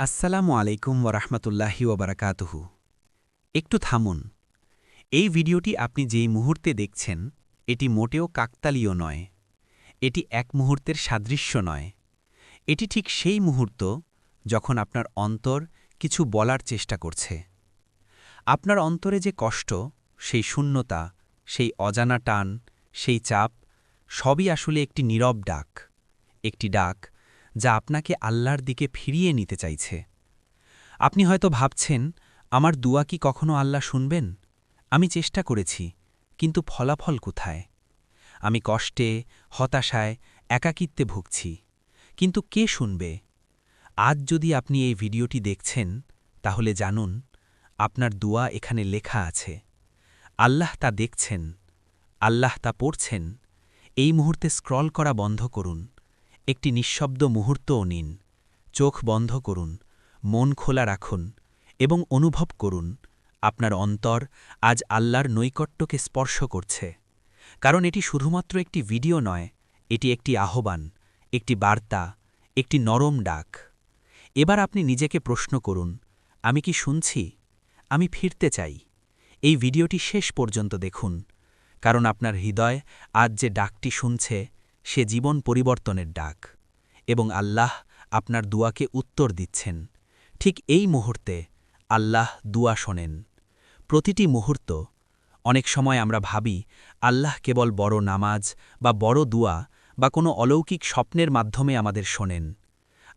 আসসালামু আলাইকুম ওরহমতুল্লাহি ওবরাকাতুহু। একটু থামুন। এই ভিডিওটি আপনি যেই মুহূর্তে দেখছেন এটি মোটেও কাকতালীয় নয়। এটি এক মুহূর্তের সাদৃশ্য নয়। এটি ঠিক সেই মুহূর্ত যখন আপনার অন্তর কিছু বলার চেষ্টা করছে। আপনার অন্তরে যে কষ্ট, সেই শূন্যতা, সেই অজানা টান, সেই চাপ, সবই আসলে একটি নীরব ডাক। একটি ডাক যা আপনাকে আল্লাহর দিকে ফিরিয়ে নিতে চাইছে। আপনি হয়তো ভাবছেন, আমার দুয়া কি কখনো আল্লাহ শুনবেন? আমি চেষ্টা করেছি, কিন্তু ফলাফল কোথায়? আমি কষ্টে, হতাশায়, একাকিত্বে ভুগছি। কিন্তু কে শুনবে? আজ যদি আপনি এই ভিডিওটি দেখছেন, তাহলে জানুন, আপনার দুয়া এখানে লেখা আছে। আল্লাহ তা দেখছেন, আল্লাহ তা পড়ছেন। এই মুহূর্তে স্ক্রল করা বন্ধ করুন। একটি নিঃশব্দ মুহূর্তও নিন। চোখ বন্ধ করুন, মন খোলা রাখুন এবং অনুভব করুন আপনার অন্তর আজ আল্লাহর নৈকট্যকে স্পর্শ করছে। কারণ এটি শুধুমাত্র একটি ভিডিও নয়, এটি একটি আহ্বান, একটি বার্তা, একটি নরম ডাক। এবার আপনি নিজেকে প্রশ্ন করুন, আমি কি শুনছি? আমি ফিরতে চাই। এই ভিডিওটি শেষ পর্যন্ত দেখুন, কারণ আপনার হৃদয় আজ যে ডাকটি শুনছে, সে জীবন পরিবর্তনের ডাক। এবং আল্লাহ আপনার দুয়াকে উত্তর দিচ্ছেন। ঠিক এই মুহূর্তে আল্লাহ দুয়া শোনেন। প্রতিটি মুহূর্ত। অনেক সময় আমরা ভাবি আল্লাহ কেবল বড় নামাজ বা বড় দুয়া বা কোনো অলৌকিক স্বপ্নের মাধ্যমে আমাদের শোনেন।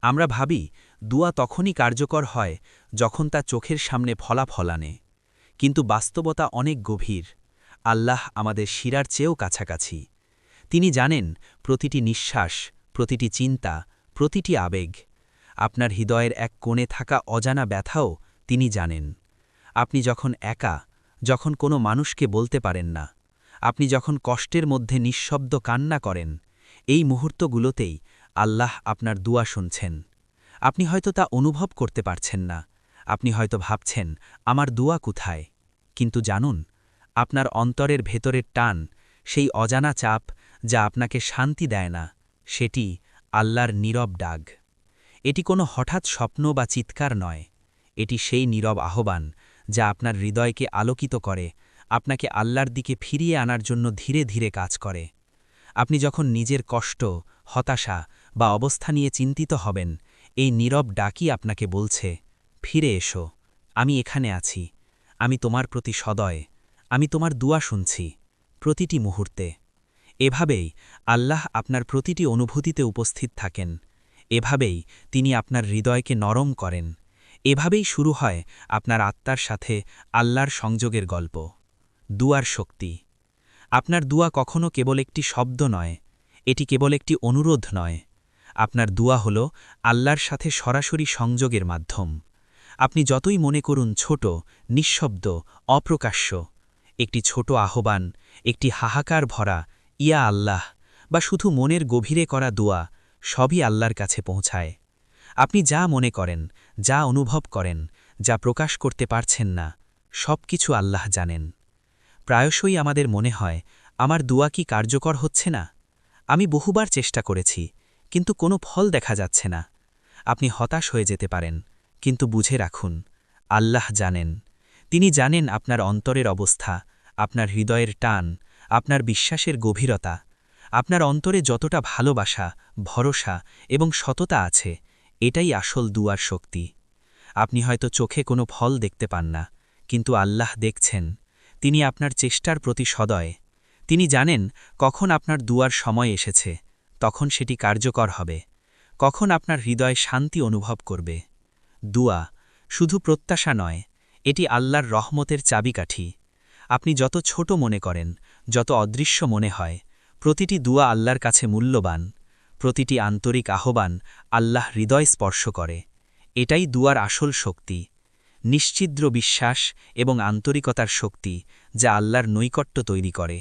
আমরা ভাবি দুয়া তখনই কার্যকর হয় যখন তা চোখের সামনে ফলাফল আনে। কিন্তু বাস্তবতা অনেক গভীর। আল্লাহ আমাদের শিরার চেয়েও কাছাকাছি। তিনি জানেন প্রতিটি নিঃশ্বাস, প্রতিটি চিন্তা, প্রতিটি আবেগ। আপনার হৃদয়ের এক কোণে থাকা অজানা ব্যথাও তিনি জানেন। আপনি যখন একা, যখন কোনো মানুষকে বলতে পারেন না, আপনি যখন কষ্টের মধ্যে নিঃশব্দ কান্না করেন, এই মুহূর্তগুলোতেই আল্লাহ আপনার দুয়া শুনছেন। আপনি হয়তো তা অনুভব করতে পারছেন না। আপনি হয়তো ভাবছেন, আমার দুয়া কোথায়? কিন্তু জানুন, আপনার অন্তরের ভেতরের টান, সেই অজানা চাপ যা আপনাকে শান্তি দেয় না, সেটি আল্লাহর নীরব ডাক। এটি কোনো হঠাৎ স্বপ্ন বা চিৎকার নয়। এটি সেই নীরব আহ্বান যা আপনার হৃদয়কে আলোকিত করে, আপনাকে আল্লাহর দিকে ফিরিয়ে আনার জন্য ধীরে ধীরে কাজ করে। আপনি যখন নিজের কষ্ট, হতাশা বা অবস্থা নিয়ে চিন্তিত হবেন, এই নীরব ডাকই আপনাকে বলছে, ফিরে এসো, আমি এখানে আছি, আমি তোমার প্রতি সদয়, আমি তোমার দুয়া শুনছি প্রতিটি মুহূর্তে। এভাবেই আল্লাহ আপনার প্রতিটি অনুভূতিতে উপস্থিত থাকেন। এভাবেই তিনি আপনার হৃদয়কে নরম করেন। এভাবেই শুরু হয় আপনার আত্মার সাথে আল্লাহর সংযোগের গল্প। দুয়ার শক্তি। আপনার দুয়া কখনো কেবল একটি শব্দ নয়, এটি কেবল একটি অনুরোধ নয়। আপনার দুয়া হল আল্লাহর সাথে সরাসরি সংযোগের মাধ্যম। আপনি যতই মনে করুন ছোট, নিঃশব্দ, অপ্রকাশ্য, একটি ছোট আহ্বান, একটি হাহাকার ভরা ইয়া আল্লাহ বা শুধু মনের গভীরে করা দোয়া, সবই আল্লাহর কাছে পৌঁছায়। আপনি যা মনে করেন, যা অনুভব করেন, যা প্রকাশ করতে পারছেন না, সব কিছু আল্লাহ জানেন। প্রায়শই আমাদের মনে হয়, আমার দোয়া কি কার্যকর হচ্ছে না? আমি বহুবার চেষ্টা করেছি, কিন্তু কোনো ফল দেখা যাচ্ছে না। আপনি হতাশ হয়ে যেতে পারেন, কিন্তু বুঝে রাখুন, আল্লাহ জানেন। তিনি জানেন আপনার অন্তরের অবস্থা, আপনার হৃদয়ের টান, আপনার বিশ্বাসের গভীরতা। আপনার অন্তরে যতটা ভালোবাসা, ভরসা এবং সততা আছে, এটাই আসল দুয়ার শক্তি। আপনি হয়তো চোখে কোনো ফল দেখতে পান না, কিন্তু আল্লাহ দেখছেন। তিনি আপনার চেষ্টার প্রতি সদয়। তিনি জানেন কখন আপনার দুয়ার সময় এসেছে, তখন সেটি কার্যকর হবে, কখন আপনার হৃদয় শান্তি অনুভব করবে। দুয়া শুধু প্রত্যাশা নয়, এটি আল্লাহর রহমতের চাবিকাঠি। আপনি যত ছোট মনে করেন, যত অদৃশ্য মনে হয়, প্রতিটি দুয়া আল্লাহর কাছে মূল্যবান। প্রতিটি আন্তরিক আহ্বান আল্লাহ হৃদয় স্পর্শ করে। এটাই দুয়ার আসল শক্তি, নিশ্চিদ্র বিশ্বাস এবং আন্তরিকতার শক্তি যা আল্লাহর নৈকট্য তৈরি করে।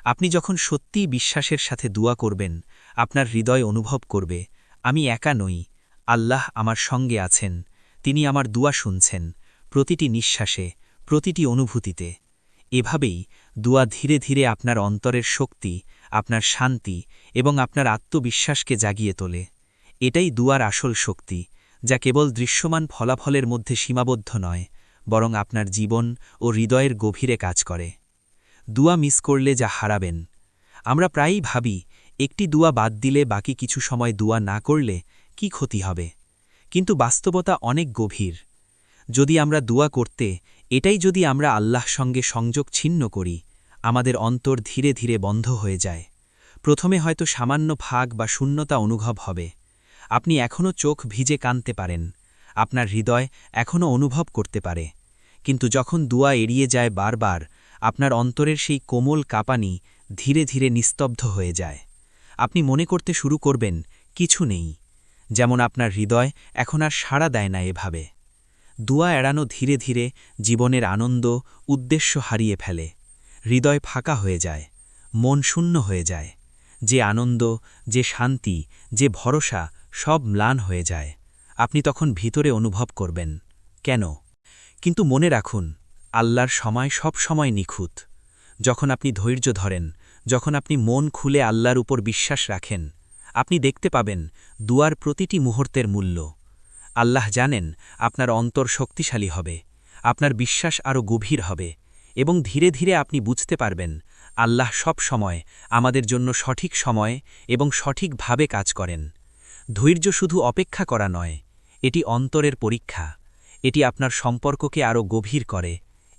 আপনি যখন সত্যিই বিশ্বাসের সাথে দুয়া করবেন, আপনার হৃদয় অনুভব করবে, আমি একা নই, আল্লাহ আমার সঙ্গে আছেন, তিনি আমার দুয়া শুনছেন, প্রতিটি নিঃশ্বাসে, প্রতিটি অনুভূতিতে। এভাবেই দুয়া ধীরে ধীরে আপনার অন্তরের শক্তি, আপনার শান্তি এবং আপনার আত্মবিশ্বাসকে জাগিয়ে তোলে। এটাই দুয়ার আসল শক্তি, যা কেবল দৃশ্যমান ফলাফলের মধ্যে সীমাবদ্ধ নয়, বরং আপনার জীবন ও হৃদয়ের গভীরে কাজ করে। দুয়া মিস করলে যা হারাবেন। আমরা প্রায়ই ভাবি, একটি দুয়া বাদ দিলে বাকি কিছু সময় দুয়া না করলে কি ক্ষতি হবে। কিন্তু বাস্তবতা অনেক গভীর। যদি আমরা দুয়া করতে এটাই যদি আমরা আল্লাহর সঙ্গে সংযোগ ছিন্ন করি, আমাদের অন্তর ধীরে ধীরে বন্ধ হয়ে যায়। প্রথমে হয়তো সামান্য ফাঁক বা শূন্যতা অনুভব হবে। আপনি এখনও চোখ ভিজে কাঁদতে পারেন, আপনার হৃদয় এখনও অনুভব করতে পারে। কিন্তু যখন দুয়া এড়িয়ে যায় বারবার, আপনার অন্তরের সেই কোমল কাঁপানি ধীরে ধীরে নিস্তব্ধ হয়ে যায়। আপনি মনে করতে শুরু করবেন কিছু নেই, যেমন আপনার হৃদয় এখন আর সাড়া দেয় না এভাবে। দুয়া এড়ানো ধীরে ধীরে জীবনের আনন্দ, উদ্দেশ্য হারিয়ে ফেলে। হৃদয় ফাঁকা হয়ে যায়, মন শূন্য হয়ে যায়। যে আনন্দ, যে শান্তি, যে ভরসা সব ম্লান হয়ে যায়। আপনি তখন ভিতরে অনুভব করবেন, কেন? কিন্তু মনে রাখুন, আল্লাহর সময় সব সময় নিখুঁত। যখন আপনি ধৈর্য ধরেন, যখন আপনি মন খুলে আল্লাহর উপর বিশ্বাস রাখেন, আপনি দেখতে পাবেন দুয়ার প্রতিটি মুহূর্তের মূল্য। আল্লাহ জানেন আপনার অন্তর শক্তিশালী হবে, আপনার বিশ্বাস আরও গভীর হবে, এবং ধীরে ধীরে আপনি বুঝতে পারবেন আল্লাহ সব সময় আমাদের জন্য সঠিক সময় এবং সঠিকভাবে কাজ করেন। ধৈর্য শুধু অপেক্ষা করা নয়, এটি অন্তরের পরীক্ষা। এটি আপনার সম্পর্ককে আরও গভীর করে,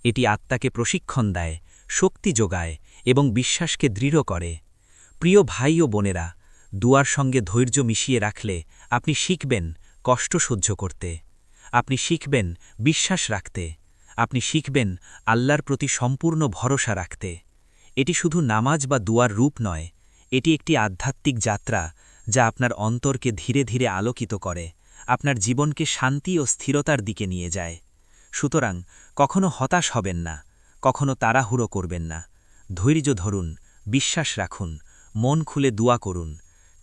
এটি আত্মাকে প্রশিক্ষণ দেয়, শক্তি যোগায় এবং বিশ্বাসকে দৃঢ় করে। প্রিয় ভাই ও বোনেরা, দুয়ার সঙ্গে ধৈর্য মিশিয়ে রাখলে আপনি শিখবেন কষ্ট সহ্য করতে। আপনি শিখবেন বিশ্বাস রাখতে। আপনি শিখবেন আল্লাহর প্রতি সম্পূর্ণ ভরসা রাখতে। এটি শুধু নামাজ বা দুয়ার রূপ নয়, এটি একটি আধ্যাত্মিক যাত্রা যা আপনার অন্তরকে ধীরে ধীরে আলোকিত করে, আপনার জীবনকে শান্তি ও স্থিরতার দিকে নিয়ে যায়। সুতরাং কখনো হতাশ হবেন না, কখনো তাড়াহুড়ো করবেন না। ধৈর্য ধরুন, বিশ্বাস রাখুন, মন খুলে দুয়া করুন,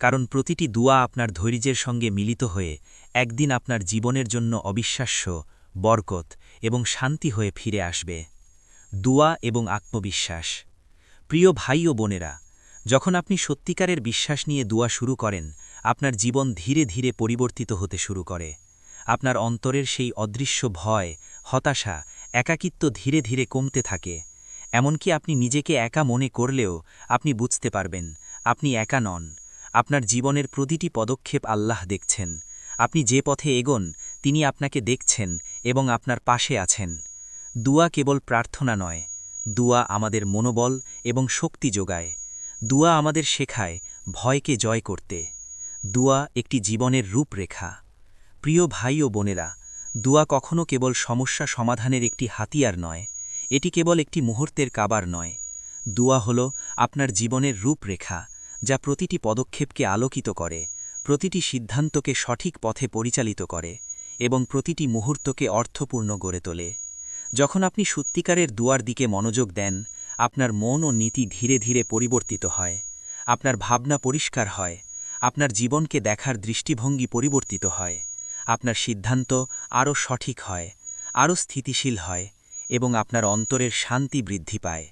কারণ প্রতিটি দুয়া আপনার ধৈর্যের সঙ্গে মিলিত হয়ে একদিন আপনার জীবনের জন্য অবিশ্বাস্য, বরকত এবং শান্তি হয়ে ফিরে আসবে। দুয়া এবং আত্মবিশ্বাস। প্রিয় ভাই ও বোনেরা, যখন আপনি সত্যিকারের বিশ্বাস নিয়ে দুয়া শুরু করেন, আপনার জীবন ধীরে ধীরে পরিবর্তিত হতে শুরু করে। আপনার অন্তরের সেই অদৃশ্য ভয়, হতাশা, একাকিত্ব ধীরে ধীরে কমতে থাকে। এমনকি আপনি নিজেকে একা মনে করলেও আপনি বুঝতে পারবেন আপনি একা নন। আপনার জীবনের প্রতিটি পদক্ষেপ আল্লাহ দেখছেন। আপনি যে পথে এগোন তিনি আপনাকে দেখছেন এবং আপনার পাশে আছেন। দুয়া কেবল প্রার্থনা নয়, দুয়া আমাদের মনোবল এবং শক্তি যোগায়। দুয়া আমাদের শেখায় ভয়কে জয় করতে। দুয়া একটি জীবনের রূপরেখা। প্রিয় ভাই ও বোনেরা, দুয়া কখনো কেবল সমস্যা সমাধানের একটি হাতিয়ার নয়, এটি কেবল একটি মুহূর্তের কাবার নয়। দুয়া হল আপনার জীবনের রূপরেখা, যা প্রতিটি পদক্ষেপকে আলোকিত করে, প্রতিটি সিদ্ধান্তকে সঠিক পথে পরিচালিত করে এবং প্রতিটি মুহূর্তকে অর্থপূর্ণ গড়ে তোলে। যখন আপনি সত্যিকারের দুয়ার দিকে মনোযোগ দেন, আপনার মন ও নীতি ধীরে ধীরে পরিবর্তিত হয়, আপনার ভাবনা পরিষ্কার হয়, আপনার জীবনকে দেখার দৃষ্টিভঙ্গি পরিবর্তিত হয়, আপনার সিদ্ধান্ত আরও সঠিক হয়, আরও স্থিতিশীল হয় এবং আপনার অন্তরের শান্তি বৃদ্ধি পায়।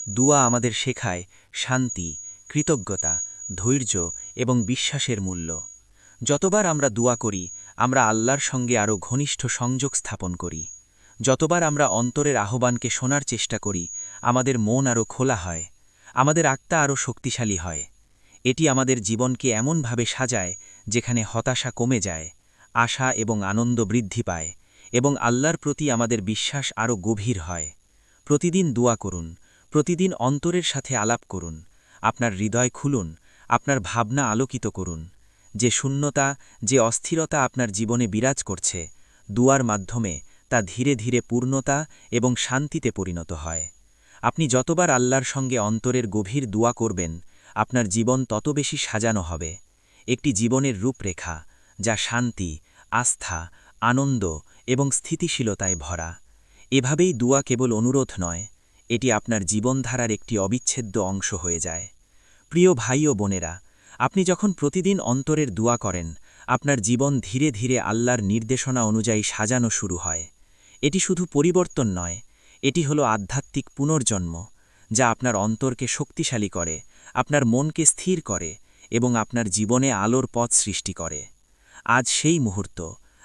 দুয়া আমাদের শেখায় শান্তি, কৃতজ্ঞতা, ধৈর্য এবং বিশ্বাসের মূল্য। যতবার আমরা দুয়া করি, আমরা আল্লাহর সঙ্গে আরও ঘনিষ্ঠ সংযোগ স্থাপন করি। যতবার আমরা অন্তরের আহ্বানকে শোনার চেষ্টা করি, আমাদের মন আরও খোলা হয়, আমাদের আত্মা আরও শক্তিশালী হয়। এটি আমাদের জীবনকে এমনভাবে সাজায় যেখানে হতাশা কমে যায়, আশা এবং আনন্দ বৃদ্ধি পায় এবং আল্লাহর প্রতি আমাদের বিশ্বাস আরও গভীর হয়। প্রতিদিন দুয়া করুন, প্রতিদিন অন্তরের সাথে আলাপ করুন, আপনার হৃদয় খুলুন, আপনার ভাবনা আলোকিত করুন। যে শূন্যতা, যে অস্থিরতা আপনার জীবনে বিরাজ করছে, দুয়ার মাধ্যমে তা ধীরে ধীরে পূর্ণতা এবং শান্তিতে পরিণত হয়। আপনি যতবার আল্লাহর সঙ্গে অন্তরের গভীর দুয়া করবেন, আপনার জীবন তত বেশি সাজানো হবে, একটি জীবনের রূপরেখা যা শান্তি, আস্থা, আনন্দ এবং স্থিতিশীলতায় ভরা। এভাবেই দুয়া কেবল অনুরোধ নয়, এটি আপনার জীবনধারার একটি অবিচ্ছেদ্য অংশ হয়ে যায়। প্রিয় ভাই ও বোনেরা, আপনি যখন প্রতিদিন অন্তরের দুয়া করেন, আপনার জীবন ধীরে ধীরে আল্লাহর নির্দেশনা অনুযায়ী সাজানো শুরু হয়। এটি শুধু পরিবর্তন নয়, এটি হলো আধ্যাত্মিক পুনর্জন্ম, যা আপনার অন্তরকে শক্তিশালী করে, আপনার মনকে স্থির করে এবং আপনার জীবনে আলোর পথ সৃষ্টি করে। আজ সেই মুহূর্ত,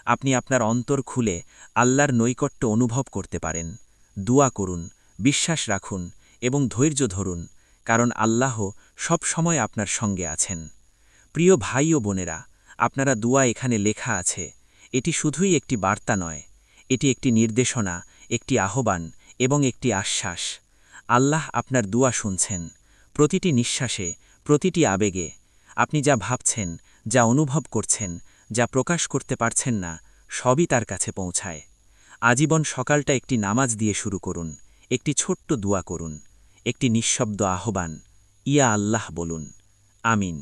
আপনি আপনার অন্তর খুলে আল্লাহর নৈকট্য অনুভব করতে পারেন। দোয়া করুন, বিশ্বাস রাখুন এবং ধৈর্য ধরুন, কারণ আল্লাহ সব সময় আপনার সঙ্গে আছেন। প্রিয় ভাই ও বোনেরা, আপনারা দোয়া এখানে লেখা আছে। এটি শুধুই একটি বার্তা নয়, এটি একটি নির্দেশনা, একটি আহ্বান এবং একটি আশ্বাস। আল্লাহ আপনার দোয়া শুনছেন, প্রতিটি নিঃশ্বাসে, প্রতিটি আবেগে। আপনি যা ভাবছেন, যা অনুভব করছেন, যা প্রকাশ করতে পারছেন না, সবই তার কাছে পৌঁছায়। আজীবন সকালটা একটি নামাজ দিয়ে শুরু করুন, একটি ছোট্ট দোয়া করুন, একটি নিঃশব্দ আহ্বান, ইয়া আল্লাহ বলুন। আমিন।